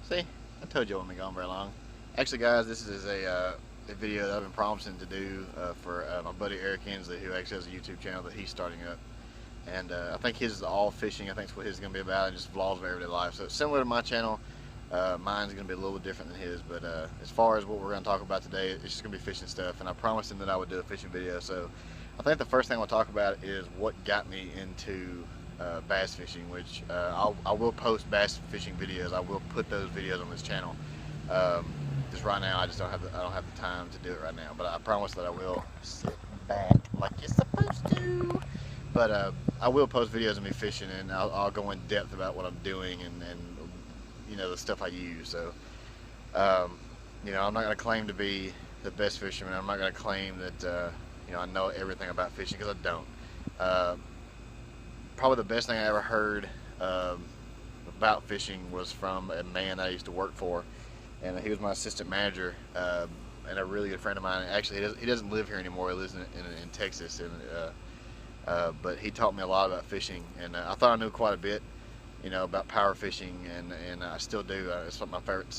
See, I told you I wasn't gone very long. Actually, guys, this is a video that I've been promising to do for my buddy Eric Hensley, who actually has a YouTube channel that he's starting up. And I think his is all fishing. I think that's what his is going to be about, and just vlogs of everyday life. So it's similar to my channel. Mine's going to be a little bit different than his, but as far as what we're going to talk about today, it's just going to be fishing stuff. And I promised him that I would do a fishing video. So I think the first thing we'll talk about is what got me into bass fishing, which I will post bass fishing videos. I will put those videos on this channel. Just right now, I just don't have the time to do it right now. But I promise that I will. Sit back like you're supposed to. But I will post videos of me fishing, and I'll go in depth about what I'm doing and you know, the stuff I use. So you know, I'm not going to claim to be the best fisherman. I'm not going to claim that you know, I know everything about fishing, because I don't. Probably the best thing I ever heard about fishing was from a man I used to work for, and he was my assistant manager and a really good friend of mine. Actually, he doesn't live here anymore. He lives in Texas, and but he taught me a lot about fishing, and I thought I knew quite a bit, you know, about power fishing, and I still do. It's my favorite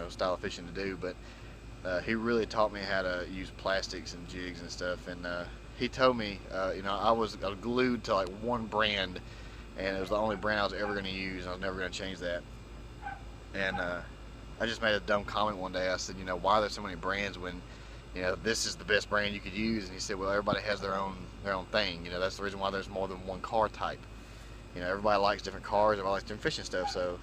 style of fishing to do. But he really taught me how to use plastics and jigs and stuff, and he told me, you know, I was glued to like one brand, and it was the only brand I was ever going to use. I was never going to change that. And I just made a dumb comment one day. I said, you know, why are there so many brands when, you know, this is the best brand you could use? And he said, well, everybody has their own thing. You know, that's the reason why there's more than one car type. You know, everybody likes different cars, everybody likes different fishing stuff. So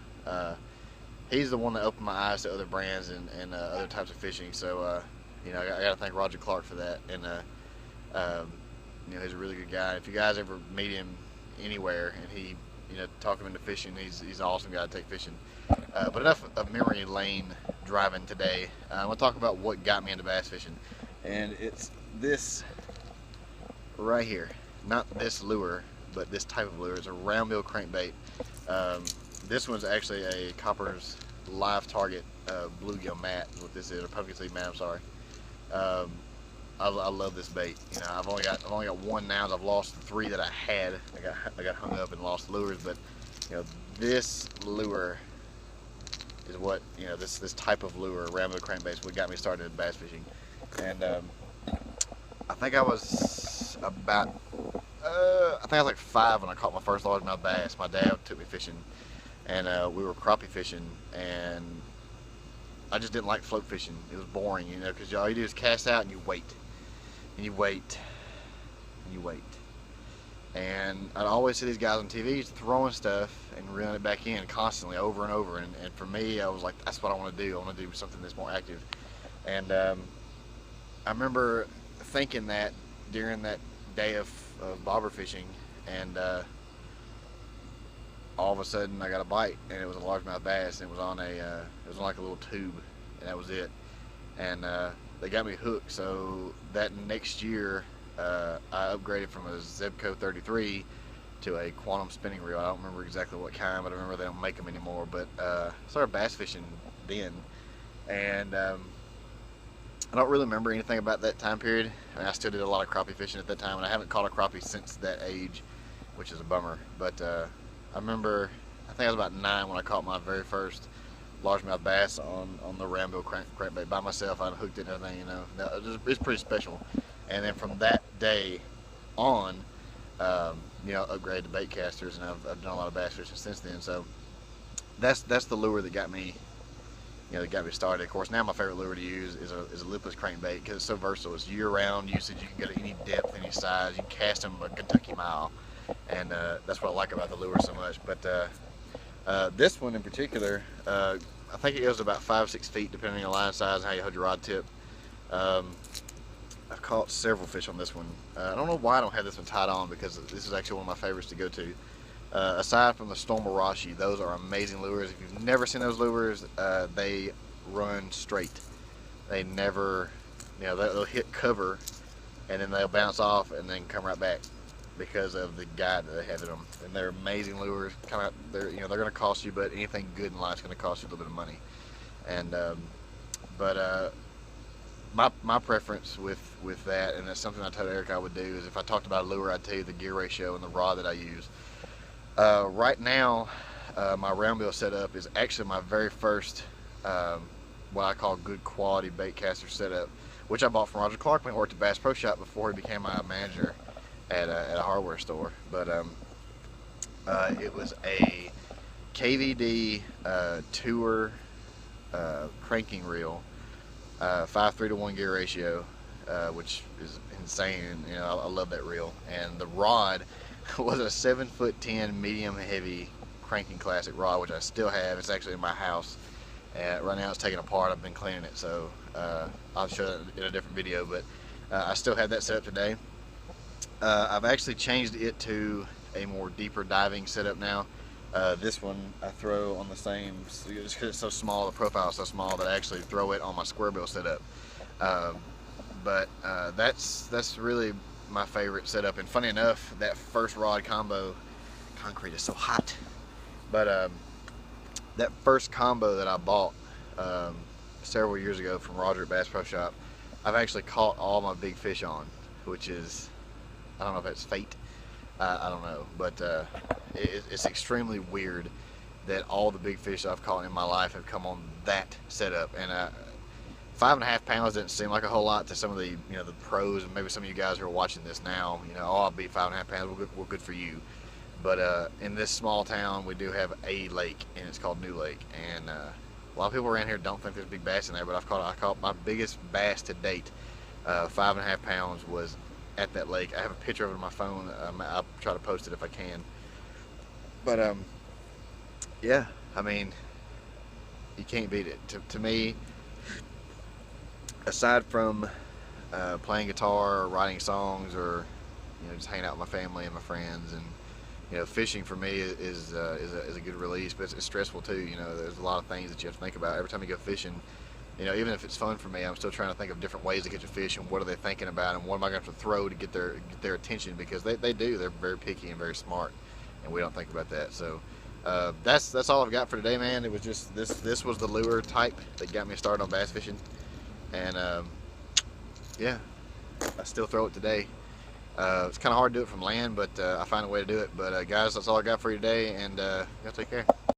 he's the one that opened my eyes to other brands and other types of fishing. So you know, I got to thank Roger Clark for that. And you know, he's a really good guy. If you guys ever meet him anywhere and he, you know, talk him into fishing, he's an awesome guy to take fishing. But enough of memory lane driving today. I'm going to talk about what got me into bass fishing. And it's this right here. Not this lure, but this type of lure. It's a round bill crankbait. This one's actually a Copper's Live Target bluegill mat, is what this is, or pumpkin seed mat, I'm sorry. I love this bait. You know, I've only got one now. I've lost the three that I had. I got hung up and lost lures, but you know, this lure is what, you know, this type of lure, round bill crankbait, is what got me started in bass fishing. And I think I was about I think I was like 5 when I caught my first largemouth bass. My dad took me fishing, and we were crappie fishing, and I just didn't like float fishing. It was boring, you know, because all you do is cast out and you wait, and you wait, and you wait. And I'd always see these guys on TV throwing stuff and reeling it back in constantly, over and over. And for me, I was like, that's what I want to do. I want to do something that's more active. And I remember thinking that during that day of bobber fishing, and all of a sudden I got a bite, and it was a largemouth bass, and it was on like a little tube, and that was it. And they got me hooked. So that next year, I upgraded from a Zebco 33 to a Quantum spinning reel. I don't remember exactly what kind, but I remember they don't make them anymore. But I started bass fishing then, and I don't really remember anything about that time period. I mean, I still did a lot of crappie fishing at that time, and I haven't caught a crappie since that age, which is a bummer. But I remember, I think I was about 9 when I caught my very first largemouth bass on the round bill crankbait by myself. I hooked it and everything, you know. It's pretty special. And then from that day on, you know, upgraded to bait casters, and I've done a lot of bass fishing since then. So that's the lure that got me, you know, that got me started. Of course, now my favorite lure to use is a lipless crankbait, because it's so versatile. It's year-round usage. You can get any depth, any size. You can cast them a Kentucky Mile, and that's what I like about the lure so much. But this one in particular, I think it goes about 5-6 feet, depending on your line size and how you hold your rod tip. I've caught several fish on this one. I don't know why I don't have this one tied on, because this is actually one of my favorites to go to. Aside from the Storm Arashi, those are amazing lures. If you've never seen those lures, they run straight. They never, you know, they'll hit cover, and then they'll bounce off and then come right back because of the guide that they have in them. And they're amazing lures. They're, you know, they're going to cost you, but anything good in life is going to cost you a little bit of money. And my preference with that, and that's something I told Eric I would do, is if I talked about a lure, I'd tell you the gear ratio and the rod that I use. Right now, my round bill setup is actually my very first what I call good quality bait caster setup, which I bought from Roger Clark when he worked at Bass Pro Shop before he became my manager at a hardware store. But it was a KVD Tour cranking reel, 5:3 to 1 gear ratio, which is insane. You know, I love that reel. And the rod was a 7'10" medium heavy cranking classic rod, which I still have. It's actually in my house. Right now it's taken apart. I've been cleaning it, so I'll show it in a different video. But I still have that set up today. I've actually changed it to a more deeper diving setup now. This one I throw on the same, just because it's so small, the profile is so small that I actually throw it on my square bill setup. But that's really my favorite setup. And funny enough, that first rod combo, concrete is so hot, but that first combo that I bought several years ago from Roger at Bass Pro Shop, I've actually caught all my big fish on, which is, I don't know if that's fate. I don't know, but it's extremely weird that all the big fish I've caught in my life have come on that setup. And 5.5 pounds doesn't seem like a whole lot to some of the, the pros, and maybe some of you guys who are watching this now. Oh, I'll be 5.5 pounds. We're good for you. But in this small town, we do have a lake, and it's called New Lake. And a lot of people around here don't think there's big bass in there, but I caught my biggest bass to date. 5.5 pounds was at that lake. I have a picture of it on my phone. I'll try to post it if I can. But yeah, I mean, you can't beat it. To me, aside from playing guitar or writing songs, or just hanging out with my family and my friends, and fishing for me is a good release, but it's stressful too. There's a lot of things that you have to think about every time you go fishing. Even if it's fun for me, I'm still trying to think of different ways to get your fish, and what are they thinking about, and what am I going to have to throw to get their attention, because they're very picky and very smart, and we don't think about that. So that's all I've got for today, man. It was just this was the lure type that got me started on bass fishing, and yeah, I still throw it today. It's kind of hard to do it from land, but I find a way to do it. But guys, that's all I got for you today, and y'all take care.